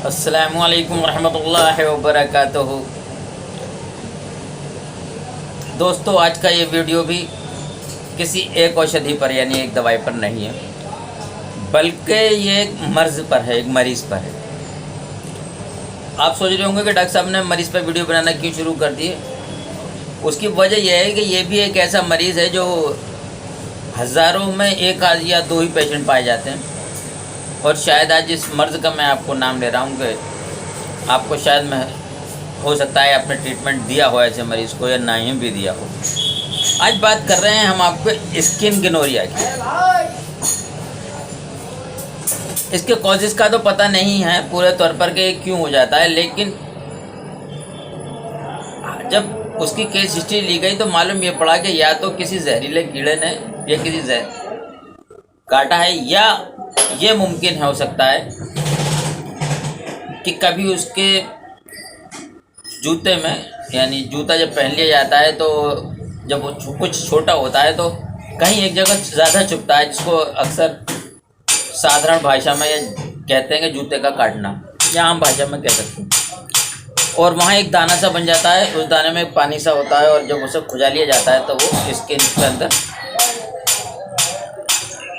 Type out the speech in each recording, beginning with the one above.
अस्सलामुअलैकुम रहमतुल्लाहि व बरकातुहू। दोस्तों, आज का ये वीडियो भी किसी एक औषधि पर यानी एक दवाई पर नहीं है, बल्कि ये एक मर्ज़ पर है, एक मरीज़ पर है। आप सोच रहे होंगे कि डॉक्टर साहब ने मरीज़ पर वीडियो बनाना क्यों शुरू कर दिए। उसकी वजह यह है कि ये भी एक ऐसा मरीज़ है जो हज़ारों में एक आध या दो ही पेशेंट पाए जाते हैं। और शायद आज इस मर्ज़ का मैं आपको नाम ले रहा हूँ कि आपको शायद मैं हो सकता है आपने ट्रीटमेंट दिया हो ऐसे मरीज़ को या ना ही भी दिया हो। आज बात कर रहे हैं हम आपको स्किन गोनोरिया की। इसके कॉजेज़ का तो पता नहीं है पूरे तौर पर कि क्यों हो जाता है, लेकिन जब उसकी केस हिस्ट्री ली गई तो मालूम ये पड़ा कि या तो किसी जहरीले कीड़े ने या किसी काटा है, या ये मुमकिन हो सकता है कि कभी उसके जूते में, यानी जूता जब पहन लिया जाता है तो जब वो कुछ छोटा होता है तो कहीं एक जगह ज़्यादा चुभता है, जिसको अक्सर साधारण भाषा में कहते हैं कि जूते का काटना, या आम भाषा में कह सकते हैं। और वहाँ एक दाना सा बन जाता है, उस दाने में पानी सा होता है, और जब उसे खुजा लिया जाता है तो वो स्किन के अंदर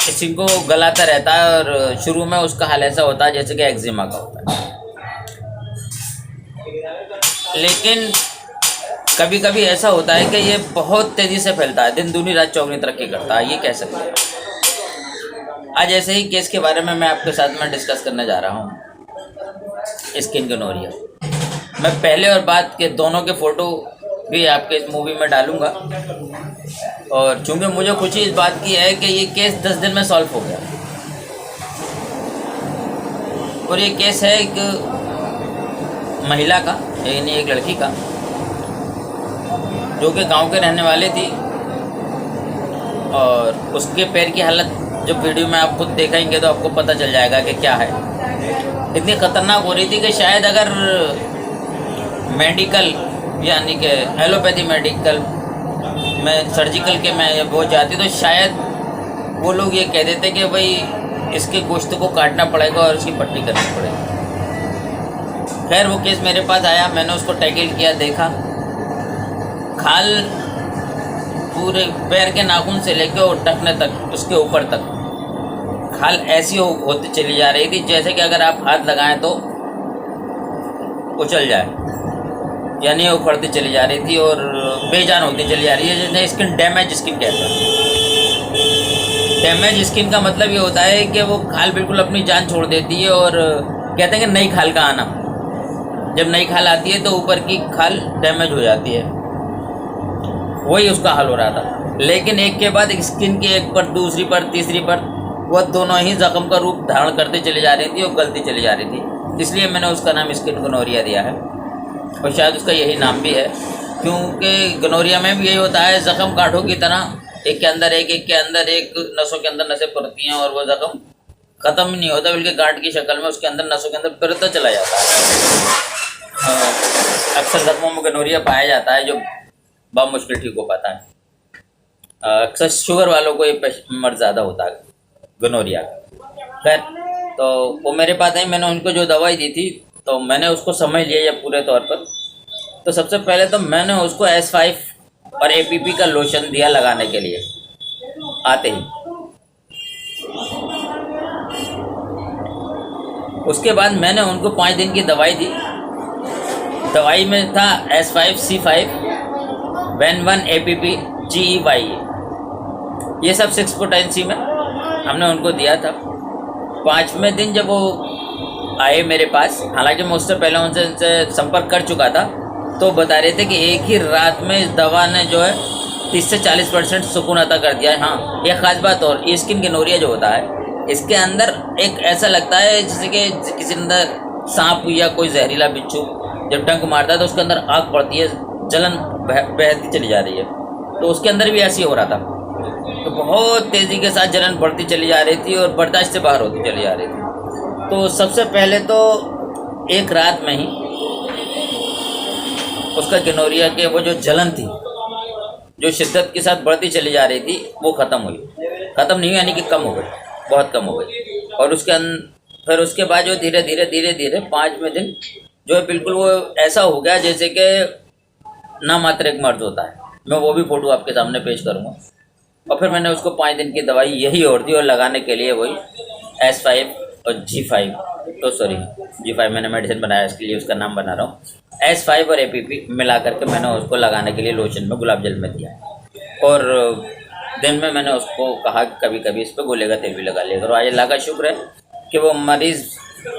स्किन को गलाता रहता है। और शुरू में उसका हाल ऐसा होता है जैसे कि एक्जिमा का होता है, लेकिन कभी कभी ऐसा होता है कि ये बहुत तेज़ी से फैलता है, दिन दूनी रात चौगनी तरक्की करता है, ये कह सकते हैं। आज ऐसे ही केस के बारे में मैं आपके साथ में डिस्कस करने जा रहा हूँ, स्किन गोनोरिया। मैं पहले और बाद के दोनों के फ़ोटो भी आपके इस मूवी में डालूँगा। और चूँकि मुझे खुशी इस बात की है कि ये केस 10 दिन में सॉल्व हो गया। और ये केस है एक महिला का, यानी एक लड़की का, जो कि गांव के रहने वाली थी। और उसके पैर की हालत जब वीडियो में आप खुद देखेंगे तो आपको पता चल जाएगा कि क्या है। इतनी ख़तरनाक हो रही थी कि शायद अगर मेडिकल यानी कि एलोपैथी मेडिकल में सर्जिकल के मैं वो जाती तो शायद वो लोग ये कह देते कि भाई इसके गोश्त को काटना पड़ेगा और इसकी पट्टी करनी पड़ेगी। खैर, वो केस मेरे पास आया, मैंने उसको टैकल किया, देखा खाल पूरे पैर के नाखून से लेकर और टखने तक, उसके ऊपर तक खाल ऐसी होती चली जा रही थी जैसे कि अगर आप हाथ लगाएं तो उछल जाए, यानी उखड़ती चली जा रही थी और बेजान होती चली जा रही है, जिसने स्किन डैमेज स्किन कहते हैं। डैमेज स्किन का मतलब ये होता है कि वो खाल बिल्कुल अपनी जान छोड़ देती है, और कहते हैं कि नई खाल का आना। जब नई खाल आती है तो ऊपर की खाल डैमेज हो जाती है, वही उसका हाल हो रहा था। लेकिन एक के बाद एक स्किन की एक पर, दूसरी पर, तीसरी पर, वह दोनों ही जख्म का रूप धारण करते चली जा रही थी और गलती चली जा रही थी। इसलिए मैंने उसका नाम स्किन गोनोरिया दिया है, और शायद उसका यही नाम भी है, क्योंकि गोनोरिया में भी यही होता है, जख्म कांटों की तरह एक के अंदर एक, एक के अंदर एक, नसों के अंदर नसें पड़ती हैं, और वो जख्म ख़त्म ही नहीं होता, बल्कि गांठ की शक्ल में उसके अंदर नसों के अंदर पिरता चला जाता है। अक्सर जख्मों में गोनोरिया पाया जाता है जो बहुत मुश्किल ठीक हो पाता है। अक्सर शुगर वालों को ये मर्ज ज़्यादा होता है गोनोरिया का। खैर, तो वो मेरे पास आई, मैंने उनको जो दवाई दी थी तो मैंने उसको समझ लिया पूरे तौर पर। तो सबसे पहले तो मैंने उसको S5 और APP का लोशन दिया लगाने के लिए आते ही। उसके बाद मैंने उनको 5 दिन की दवाई दी। दवाई में था S5, C5, WEN1, APP, GEY, ये सब 6 पोटेंसी में हमने उनको दिया था। 5वें दिन जब वो आए मेरे पास, हालांकि मैं उससे पहले उनसे संपर्क कर चुका था, तो बता रहे थे कि एक ही रात में इस दवा ने जो है 30 से 40% सुकून अता कर दिया है। हाँ, एक ख़ास बात और, ये स्किन गोनोरिया जो होता है, इसके अंदर एक ऐसा लगता है जैसे कि किसी अंदर सांप या कोई जहरीला बिच्छू जब डंक मारता है तो उसके अंदर आग पड़ती है, जलन बहती चली जा रही है। तो उसके अंदर भी ऐसे ही हो रहा था, तो बहुत तेज़ी के साथ जलन बढ़ती चली जा रही थी और बर्दाश्त से बाहर होती चली जा रही थी। तो सबसे पहले तो एक रात में ही उसका गोनोरिया के वो जो जलन थी, जो शिद्दत के साथ बढ़ती चली जा रही थी, वो ख़त्म हुई। ख़त्म नहीं हुई यानी कि कम हो गई, बहुत कम हो गई। और उसके फिर उसके बाद जो धीरे धीरे 5वें दिन जो है बिल्कुल वो ऐसा हो गया जैसे कि ना मात्र एक मर्द होता है। मैं वो भी फ़ोटो आपके सामने पेश करूँगा। और फिर मैंने उसको 5 दिन की दवाई यही और दी, और लगाने के लिए वही S5 और G5, तो सॉरी G5 मैंने मेडिसिन बनाया, इसके लिए उसका नाम बना रहा हूँ। S5 और APP मिला करके मैंने उसको लगाने के लिए लोशन में गुलाब जल में दिया। और दिन में मैंने उसको कहा कि कभी कभी इस पर गोले का तेल भी लगा लिया करो। आज अल्लाह का शुक्र है कि वो मरीज़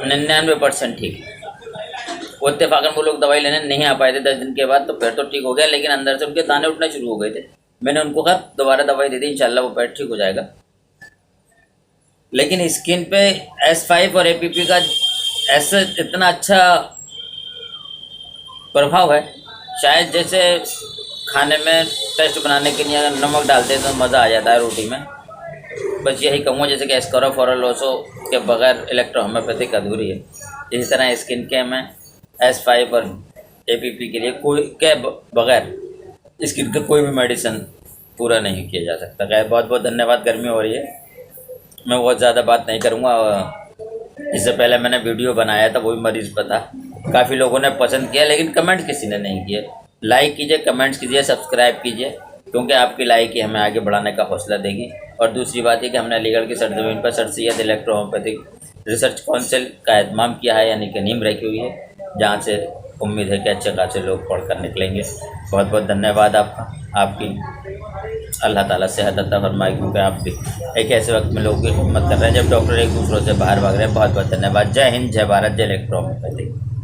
99% ठीक है। वो इत्तेफाकन वो लोग दवाई लेने नहीं आ पाए थे 10 दिन के बाद, तो फिर तो ठीक हो गया, लेकिन अंदर से उनके दाने उठने शुरू हो गए थे। मैंने उनको कहा दोबारा दवाई दे दी, इंशाल्लाह वो पेट ठीक हो जाएगा। लेकिन स्किन पे S5 और APP का ऐसा इतना अच्छा प्रभाव है, शायद जैसे खाने में टेस्ट बनाने के लिए अगर नमक डालते हैं तो मज़ा आ जाता है रोटी में। बस यही कहूँगा जैसे कि एस्कोरोफोरोलोसो के बगैर इलेक्ट्रोहोम्योपैथिक अधूरी है, इसी तरह स्किन के में S5 और APP के लिए कोई के बगैर स्किन का कोई भी मेडिसिन पूरा नहीं किया जा सकता। खैर बहुत बहुत धन्यवाद। गर्मी हो रही है, मैं बहुत ज़्यादा बात नहीं करूँगा। इससे पहले मैंने वीडियो बनाया था, वो भी मरीज़ पर था, काफ़ी लोगों ने पसंद किया, लेकिन कमेंट किसी ने नहीं किए। लाइक कीजिए, कमेंट्स कीजिए, सब्सक्राइब कीजिए, क्योंकि आपकी लाइक ही हमें आगे बढ़ाने का हौसला देगी। और दूसरी बात है कि हमने अलीगढ़ की सरजमीन पर सर सैयद इलेक्ट्रोहोम्योपैथिक रिसर्च काउंसिल का एहतमाम किया है, यानी कि नींव रखी हुई है, जहाँ से उम्मीद है कि अच्छे खासे लोग पढ़ कर निकलेंगे। बहुत बहुत धन्यवाद आपकी। अल्लाह ताला सेहत अता फरमाए, क्योंकि आप भी एक ऐसे वक्त में लोगों की खिदमत कर रहे हैं जब डॉक्टर एक दूसरों से बाहर भाग रहे हैं। बहुत बहुत धन्यवाद। जय हिंद, जय भारत, जय इलेक्ट्रोहोम्योपैथिक।